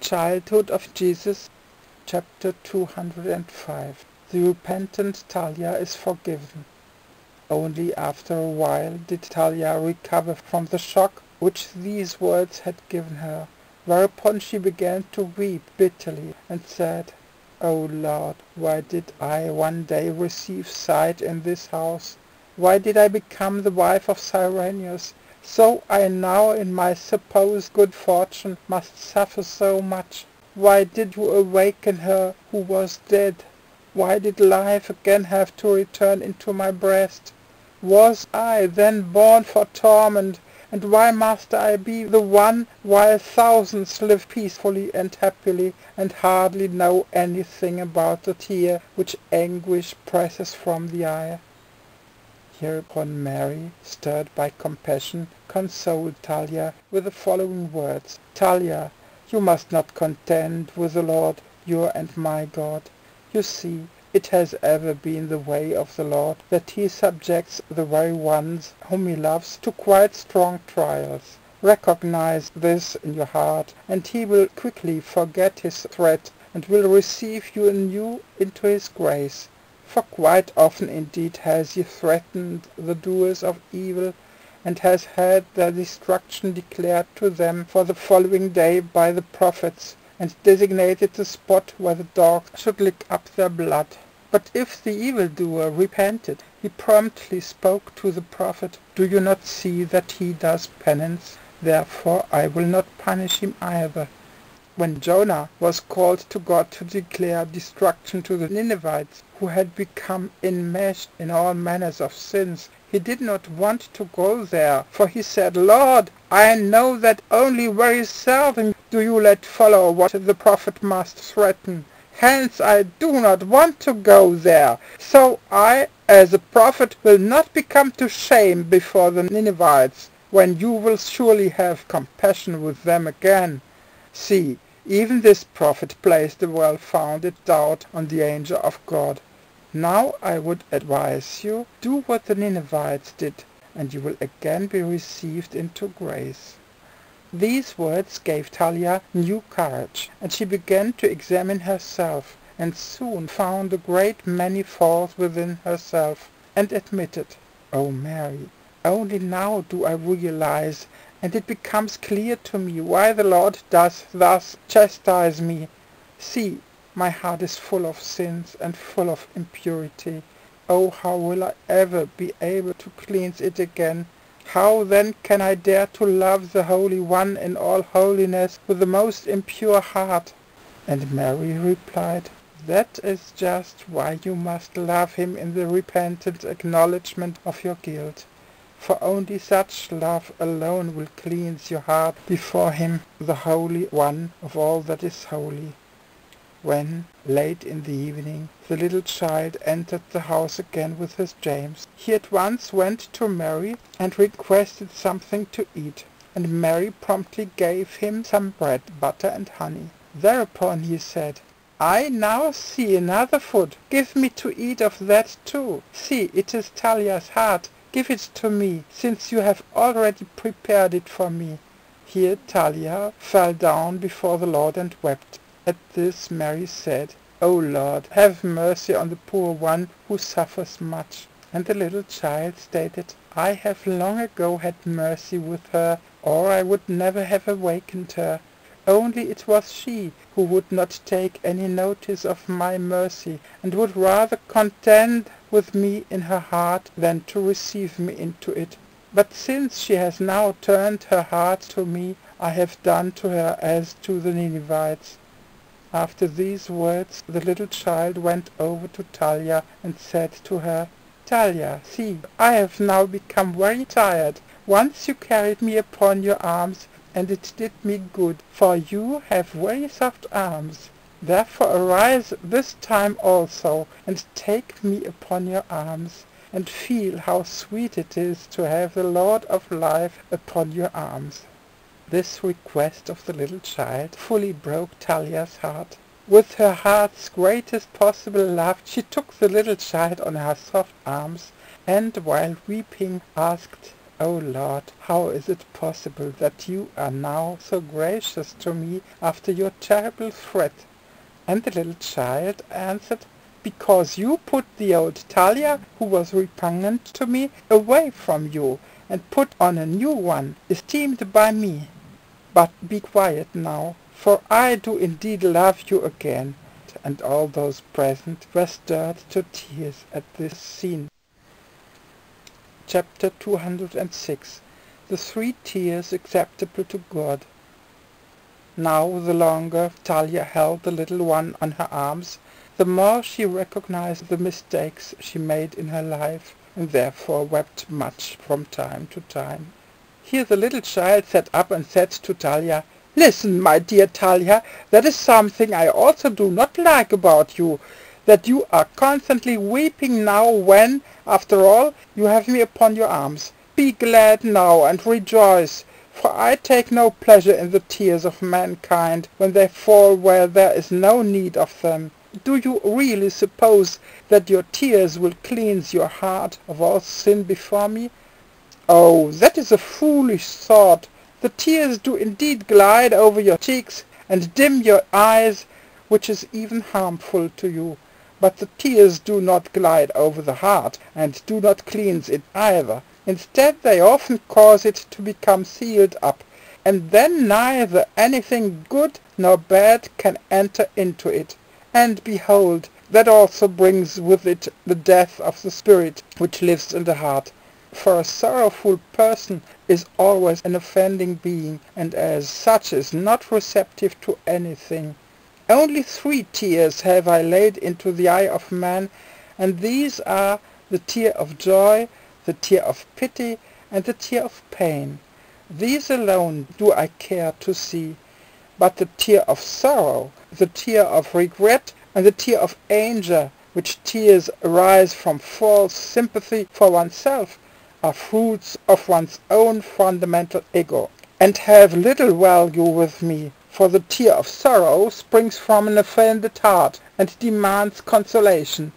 Childhood of Jesus, chapter 205. The repentant Tullia is forgiven. Only after a while did Tullia recover from the shock which these words had given her, whereupon she began to weep bitterly, and said, "O Lord, why did I one day receive sight in this house? Why did I become the wife of Cyrenius? So I now in my supposed good fortune must suffer so much. Why did you awaken her who was dead? Why did life again have to return into my breast? Was I then born for torment, and why must I be the one while thousands live peacefully and happily, and hardly know anything about the tear which anguish presses from the eye?" Hereupon Mary, stirred by compassion, consoled Tullia with the following words: "Tullia, you must not contend with the Lord, your and my God. You see, it has ever been the way of the Lord that he subjects the very ones whom he loves to quite strong trials. Recognize this in your heart, and he will quickly forget his threat, and will receive you anew into his grace. For quite often indeed has he threatened the doers of evil, and has had their destruction declared to them for the following day by the prophets, and designated the spot where the dogs should lick up their blood. But if the evildoer repented, he promptly spoke to the prophet, 'Do you not see that he does penance? Therefore I will not punish him either.' When Jonah was called to God to declare destruction to the Ninevites, who had become enmeshed in all manners of sins, he did not want to go there, for he said, 'Lord, I know that only very seldom do you let follow what the prophet must threaten. Hence I do not want to go there. So I, as a prophet, will not become to shame before the Ninevites, when you will surely have compassion with them again.' See, even this prophet placed a well-founded doubt on the angel of God. Now I would advise you, do what the Ninevites did, and you will again be received into grace." These words gave Tullia new courage, and she began to examine herself, and soon found a great many faults within herself, and admitted, "O Mary, only now do I realize, and it becomes clear to me why the Lord does thus chastise me. See, my heart is full of sins and full of impurity. Oh, how will I ever be able to cleanse it again? How then can I dare to love the Holy One in all holiness with the most impure heart?" And Mary replied, "That is just why you must love him in the repentant acknowledgment of your guilt. For only such love alone will cleanse your heart before him, the Holy One of all that is holy." When, late in the evening, the little child entered the house again with his James, he at once went to Mary and requested something to eat, and Mary promptly gave him some bread, butter, and honey. Thereupon he said, "I now see another food. Give me to eat of that too. See, it is Tullia's heart. Give it to me, since you have already prepared it for me." Here Tullia fell down before the Lord and wept. At this Mary said, "O Lord, have mercy on the poor one who suffers much." And the little child stated, "I have long ago had mercy with her, or I would never have awakened her. Only it was she who would not take any notice of my mercy, and would rather contend with me in her heart than to receive me into it. But since she has now turned her heart to me, I have done to her as to the Ninevites." After these words the little child went over to Tullia and said to her, "Tullia, see, I have now become very tired. Once you carried me upon your arms, and it did me good, for you have very soft arms. Therefore arise this time also, and take me upon your arms, and feel how sweet it is to have the Lord of life upon your arms." This request of the little child fully broke Tullia's heart. With her heart's greatest possible love she took the little child on her soft arms, and while weeping asked, "O Lord, how is it possible that you are now so gracious to me after your terrible threat?" And the little child answered, "Because you put the old Tullia, who was repugnant to me, away from you, and put on a new one, esteemed by me. But be quiet now, for I do indeed love you again." And all those present were stirred to tears at this scene. Chapter 206. The 3 Tears Acceptable to God. Now the longer Tullia held the little one on her arms, the more she recognized the mistakes she made in her life, and therefore wept much from time to time. Here the little child sat up and said to Tullia, "Listen, my dear Tullia, that is something I also do not like about you, that you are constantly weeping now when, after all, you have me upon your arms. Be glad now and rejoice, for I take no pleasure in the tears of mankind when they fall where there is no need of them. Do you really suppose that your tears will cleanse your heart of all sin before me? Oh, that is a foolish thought. The tears do indeed glide over your cheeks and dim your eyes, which is even harmful to you. But the tears do not glide over the heart, and do not cleanse it either. Instead, they often cause it to become sealed up, and then neither anything good nor bad can enter into it. And behold, that also brings with it the death of the spirit which lives in the heart. For a sorrowful person is always an offending being, and as such is not receptive to anything. Only 3 tears have I laid into the eye of man, and these are the tear of joy, the tear of pity, and the tear of pain. These alone do I care to see. But the tear of sorrow, the tear of regret, and the tear of anger, which tears arise from false sympathy for oneself, are fruits of one's own fundamental ego, and have little value with me. For the tear of sorrow springs from an offended heart, and demands consolation.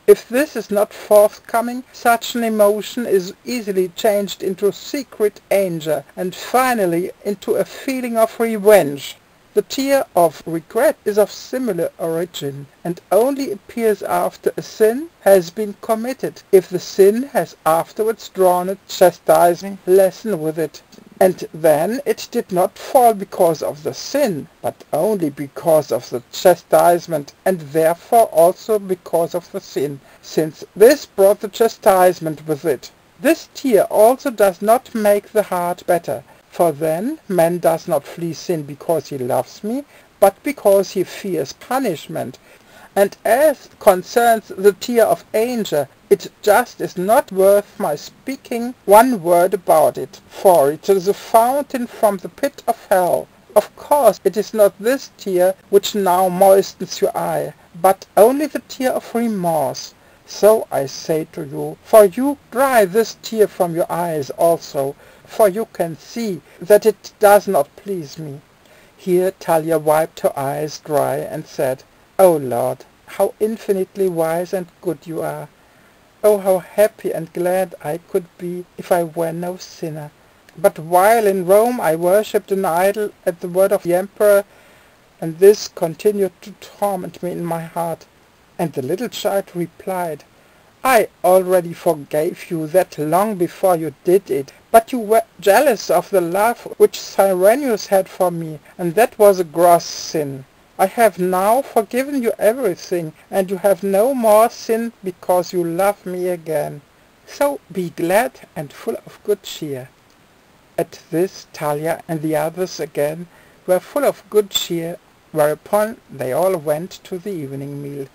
If this is not forthcoming, such an emotion is easily changed into secret anger, and finally into a feeling of revenge. The tear of regret is of similar origin, and only appears after a sin has been committed, if the sin has afterwards drawn a chastising lesson with it. And then it did not fall because of the sin, but only because of the chastisement, and therefore also because of the sin, since this brought the chastisement with it. This tear also does not make the heart better, for then man does not flee sin because he loves me, but because he fears punishment. And as concerns the tear of anger, it just is not worth my speaking one word about it, for it is a fountain from the pit of hell. Of course it is not this tear which now moistens your eye, but only the tear of remorse. So I say to you, for you dry this tear from your eyes also, for you can see that it does not please me." Here Tullia wiped her eyes dry and said, "O Lord, how infinitely wise and good you are! Oh, how happy and glad I could be if I were no sinner! But while in Rome I worshipped an idol at the word of the emperor, and this continued to torment me in my heart." And the little child replied, "I already forgave you that long before you did it, but you were jealous of the love which Cyrenius had for me, and that was a gross sin. I have now forgiven you everything, and you have no more sin because you love me again. So be glad and full of good cheer." At this Tullia and the others again were full of good cheer, whereupon they all went to the evening meal.